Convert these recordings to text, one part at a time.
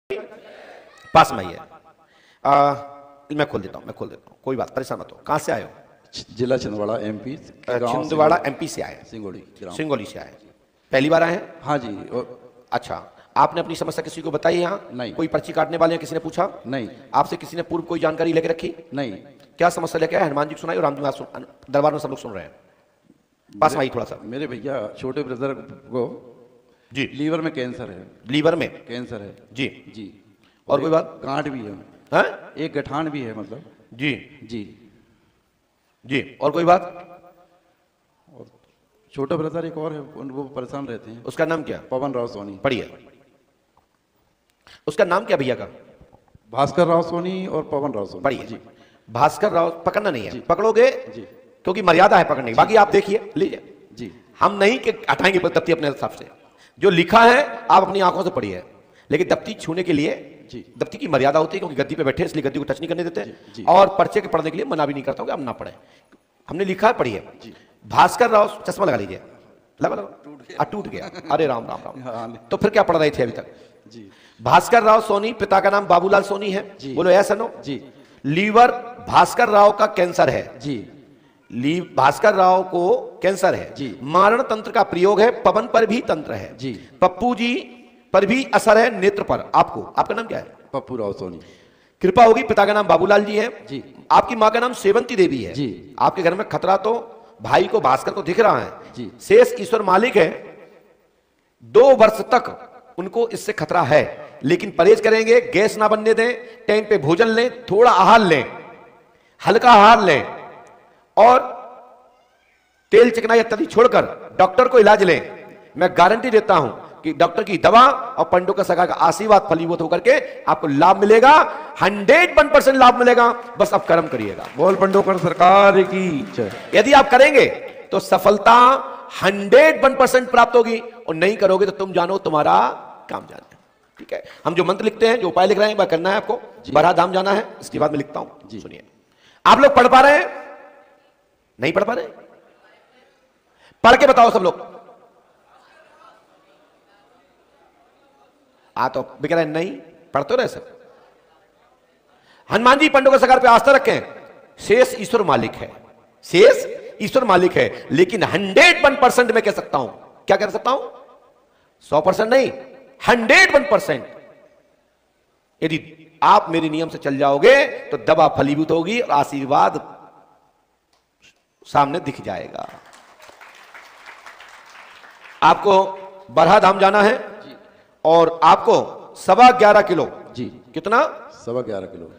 पास में ही है। मैं खोल देता हूँ, कोई बात, परेशान मत हो। कहाँ से आए हो? जिला छिंदवाड़ा एमपी। छिंदवाड़ा एमपी से आए? सिंगोली से आए। पहली बार आए हैं? हाँ जी। अच्छा, आपने अपनी समस्या किसी को बताई यहाँ? नहीं। कोई पर्ची काटने वाले हैं, किसी ने पूछा? नहीं। आपसे किसी ने पूर्व कोई जानकारी लेके रखी? नहीं। क्या समस्या लेके आए? हनुमान जी को सुनाई और राम जी दरबार में सब लोग सुन रहे हैं। पास में आई थोड़ा सा। मेरे भैया छोटे ब्रदर को जी लीवर में कैंसर है। लीवर में कैंसर है जी। जी। और कोई बात? गांठ भी है। हाँ? एक गठान भी है मतलब। जी जी जी। और कोई बात? और छोटा ब्रदर एक और है, वो परेशान रहते हैं। उसका नाम क्या? पवन राव सोनी। पढ़िए। उसका नाम क्या भैया का? भास्कर राव सोनी और पवन राव सोनी। पढ़िए जी। भास्कर राव। पकड़ना नहीं है, पकड़ोगे जी क्योंकि मर्यादा है पकड़ने की। बाकी आप देखिए, लीजिए जी। हम नहीं कि हटाएंगे दफ्ती अपने हिसाब से। जो लिखा है आप अपनी आंखों से पढ़िए, लेकिन दफ्ती छूने के लिए दफ्ती की मर्यादा होती है, क्योंकि गद्दी पे बैठे इसलिए गद्दी को टच नहीं करने देते, और पर्चे के पढ़ने के लिए मना भी नहीं करता हूं कि आप ना पढ़े। हमने लिखा है, पढ़िए। भास्कर राव, चश्मा लगा लीजिए। लगा टूट गया। अरे राम राम राम। तो फिर क्या पढ़ रहे थे अभी तक? जी। भास्कर राव सोनी, पिता का नाम बाबूलाल सोनी है। बोलो ऐसा नो जी। लीवर भास्कर राव का कैंसर है जी। भास्कर राव को कैंसर है जी। मारण तंत्र का प्रयोग है, पवन पर भी तंत्र है जी। पप्पू जी पर भी असर है, नेत्र पर। आपको, आपका नाम क्या है? पप्पू राव सोनी। कृपा होगी। पिता का नाम बाबूलाल जी है जी। आपकी मां का नाम सेवंती देवी है जी। आपके घर में खतरा तो भाई को भास्कर को दिख रहा है जी। शेष ईश्वर मालिक है। 2 वर्ष तक उनको इससे खतरा है, लेकिन परहेज करेंगे, गैस ना बनने दें, टाइम पे भोजन लें, थोड़ा आहार लें, हल्का आहार लें, और तेल चिकनाई इत्यादि छोड़कर डॉक्टर को इलाज लें। मैं गारंटी देता हूं कि डॉक्टर की दवा और पंडों का सगा का आशीर्वाद फलीभूत होकर के आपको लाभ मिलेगा। 101% लाभ मिलेगा। बस आप कर्म करिएगा। बोल पंडोकर सरकार की जय। यदि आप करेंगे तो सफलता 101% प्राप्त होगी, और नहीं करोगे तो तुम जानो तुम्हारा काम जाने। ठीक है, हम जो मंत्र लिखते हैं, जो उपाय लिख रहे हैं, वह करना है आपको। बड़ा धाम जाना है, इसके बाद मैं लिखता हूं। सुनिए, आप लोग पढ़ पा रहे हैं? नहीं पढ़ पा रहे? पढ़ के बताओ सब लोग। तो बिक रहे नहीं पढ़ते रहे सब। हनुमान जी पंडों के सगार पे आस्था रखें। शेष ईश्वर मालिक है, शेष ईश्वर मालिक है, लेकिन 101% मैं कह सकता हूं। क्या कह सकता हूं? 100% नहीं, 101%। यदि आप मेरे नियम से चल जाओगे तो दवा फलीभूत होगी और आशीर्वाद सामने दिख जाएगा। आपको बरहा धाम जाना है और आपको 11.25 किलो जी। कितना? 11.25 किलो।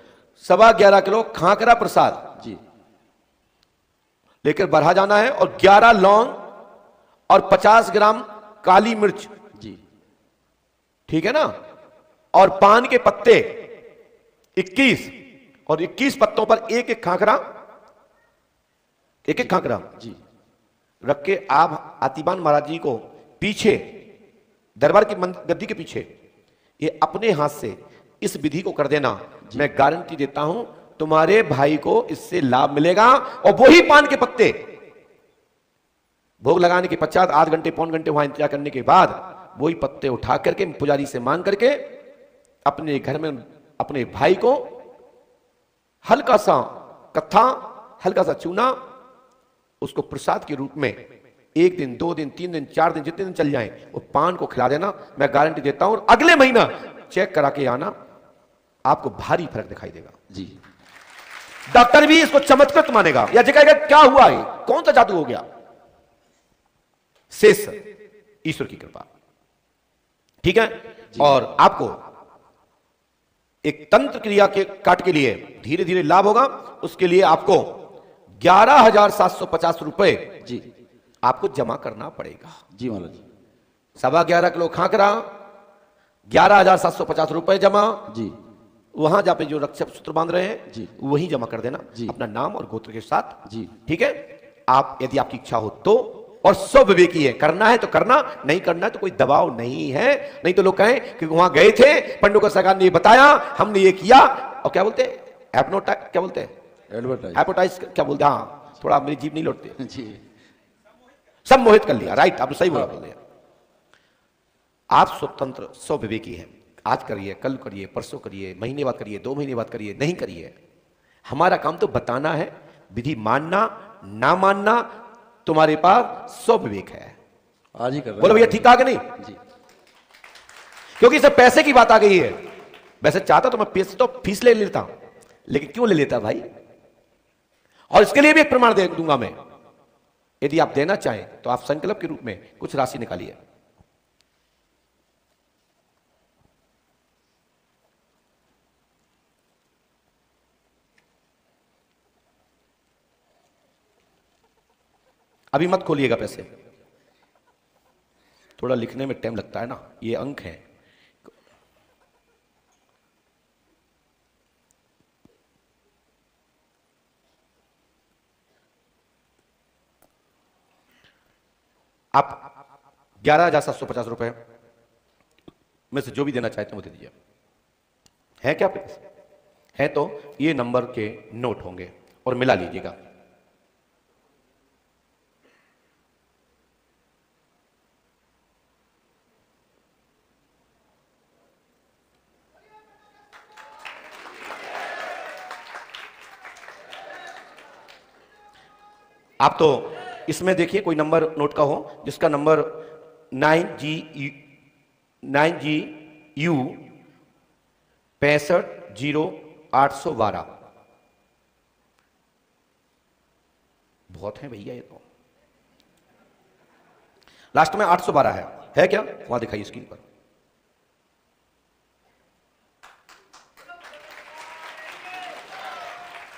11.25 किलो खाकरा प्रसाद जी लेकर बरहा जाना है, और 11 लौंग और 50 ग्राम काली मिर्च जी। ठीक है ना, और पान के पत्ते 21, और 21 पत्तों पर एक एक खाकरा जी रख के आप आतिबान महाराज जी को पीछे दरबार की गद्दी के पीछे ये अपने हाथ से इस विधि को कर देना। मैं गारंटी देता हूं तुम्हारे भाई को इससे लाभ मिलेगा। और वही पान के पत्ते भोग लगाने के पश्चात आध घंटे पौन घंटे वहां इंतजार करने के बाद वही पत्ते उठा करके पुजारी से मांग करके अपने घर में अपने भाई को हल्का सा कत्था, हल्का सा चूना, उसको प्रसाद के रूप में 1 दिन 2 दिन 3 दिन 4 दिन जितने दिन चल जाएं, वो पान को खिला देना। मैं गारंटी देता हूं, अगले महीना चेक करा के आना, आपको भारी फर्क दिखाई देगा जी। डॉक्टर भी इसको चमत्कृत मानेगा, या कहेगा क्या हुआ है, कौन सा जादू हो गया? शेष ईश्वर की कृपा। ठीक है, और आपको एक तंत्र क्रिया के काट के लिए धीरे धीरे लाभ होगा। उसके लिए आपको 11,750 रुपए जी आपको जमा करना पड़ेगा। जी महाराज जी। 11.25 किलो खाकरा, 11,750 रुपए जमा। जी। वहां जहां पे जो रक्षक सूत्र बांध रहे हैं जी वही जमा कर देना जी। अपना नाम और गोत्र के साथ। जी ठीक है, आप यदि आपकी इच्छा हो तो, और सब विवेकी है, करना है तो करना, नहीं करना है तो कोई दबाव नहीं है। नहीं तो लोग कहें कि वहां गए थे, पंडों का सरकार ने ये बताया, हमने ये किया, और क्या बोलते हैं, एपनोटाइज, क्या बोलते हैं, एडवर्टाइज, क्या बोलते हैं, हाँ थोड़ा मेरी जीभ नहीं लौटती जी। सब मोहित कर लिया। राइट, आपने सही बोला, बोल दिया। आप स्वतंत्र स्व विवेकी हैं, आज करिए, कल करिए, परसों करिए, महीने बाद करिए, 2 महीने बाद करिए, नहीं करिए। हमारा काम तो बताना है, विधि मानना ना मानना तुम्हारे पास स्व विवेक है। आज ही कर रहे बोलो भैया ठीक कहा कि नहीं? जी। क्योंकि इसे पैसे की बात आ गई है। वैसे चाहता तो मैं पैसे तो फीस ले लेता, लेकिन क्यों ले लेता भाई? और इसके लिए भी एक प्रमाण दे दूंगा मैं। यदि आप देना चाहें तो आप संकल्प के रूप में कुछ राशि निकालिए। अभी मत खोलिएगा पैसे, थोड़ा लिखने में टाइम लगता है ना, ये अंक है। आप 11,750 रुपए में से जो भी देना चाहते हैं वो दे दीजिए। है क्या आपके पास? है तो ये नंबर के नोट होंगे और मिला लीजिएगा। आप तो इसमें देखिए कोई नंबर नोट का हो जिसका नंबर 9GU 650812। बहुत है भैया ये तो। लास्ट में 812 है क्या? वहां दिखाइए स्क्रीन पर।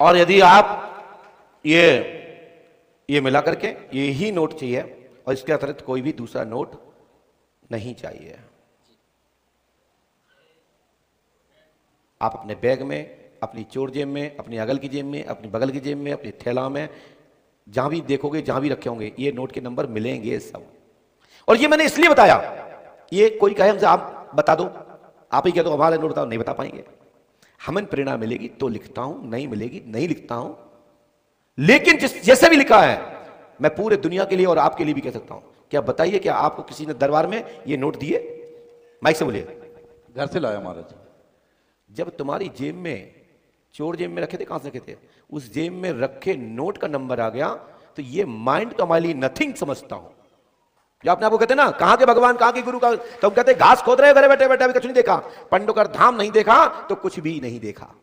और यदि आप ये मिला करके ये ही नोट चाहिए और इसके अतिरिक्त कोई भी दूसरा नोट नहीं चाहिए, आप अपने बैग में, अपनी चोर जेब में, अपनी अगल की जेब में, अपनी बगल की जेब में, अपनी थैला में, जहां भी देखोगे, जहां भी रखे होंगे, ये नोट के नंबर मिलेंगे सब। और ये मैंने इसलिए बताया, ये कोई कहे हमसे आप बता दो, आप ही कह दो हमारे नोट बताओ, नहीं बता पाएंगे। हमें प्रेरणा मिलेगी तो लिखता हूं, नहीं मिलेगी नहीं लिखता हूं। लेकिन जैसे भी लिखा है मैं पूरे दुनिया के लिए और आपके लिए भी कह सकता हूं। क्या बताइए, क्या आपको किसी ने दरबार में ये नोट दिए? माइक से बोलिए। घर से लाया महाराज। जब तुम्हारी जेब में, चोर जेब में रखे थे, कहां से रखे थे, उस जेब में रखे नोट का नंबर आ गया तो ये माइंड तो हमारे लिए नथिंग समझता हूं। जो आपने आपको कहते ना, कहां के भगवान, कहां के गुरु का, तो हम कहते घास खोद रहे घरे बैठे बैठे, अभी कुछ नहीं देखा। पंडोकर धाम नहीं देखा तो कुछ भी नहीं देखा।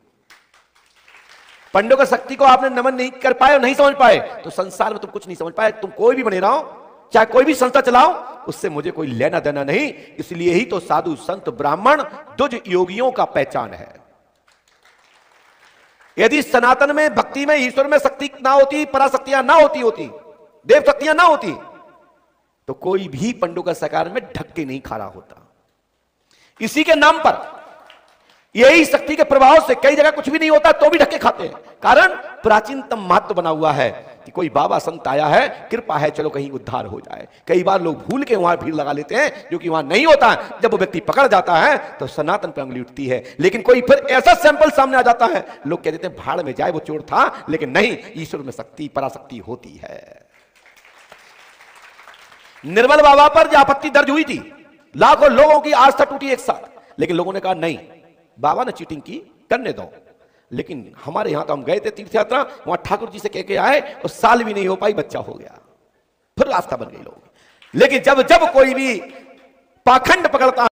पंडोकर शक्ति को आपने नमन नहीं कर पाए और नहीं समझ पाए तो संसार में तुम कुछ नहीं समझ पाए। तुम कोई भी बने रहो, चाहे कोई भी संस्था चलाओ, उससे मुझे कोई लेना देना नहीं। इसलिए ही तो साधु संत ब्राह्मण दुज योगियों का पहचान है। यदि सनातन में, भक्ति में, ईश्वर में शक्ति ना होती, पराशक्तियां ना होती, देव शक्तियां ना होती, तो कोई भी पंडोकर सरकार में ढक के नहीं खड़ा होता। इसी के नाम पर, यही शक्ति के प्रभाव से कई जगह कुछ भी नहीं होता तो भी ढके खाते हैं। कारण प्राचीनतम महत्व बना हुआ है कि कोई बाबा संत आया है, कृपा है, चलो कहीं उद्धार हो जाए। कई बार लोग भूल के वहां भीड़ लगा लेते हैं जो कि वहां नहीं होता है। जब वो व्यक्ति पकड़ जाता है तो सनातन पर उंगली उठती है। लेकिन कोई फिर ऐसा सैंपल सामने आ जाता है, लोग कह देते हैं भाड़ में जाए, वो चोर था। लेकिन नहीं, ईश्वर में शक्ति, पराशक्ति होती है। निर्मल बाबा पर जो आपत्ति दर्ज हुई थी, लाखों लोगों की आस्था टूटी एक साथ, लेकिन लोगों ने कहा नहीं, बाबा ने चीटिंग की, करने दो। लेकिन हमारे यहां तो हम गए थे तीर्थ यात्रा, वहां ठाकुर जी से कह के आए और साल भी नहीं हो पाई, बच्चा हो गया, फिर आस्था बन गई लोग। लेकिन जब जब कोई भी पाखंड पकड़ता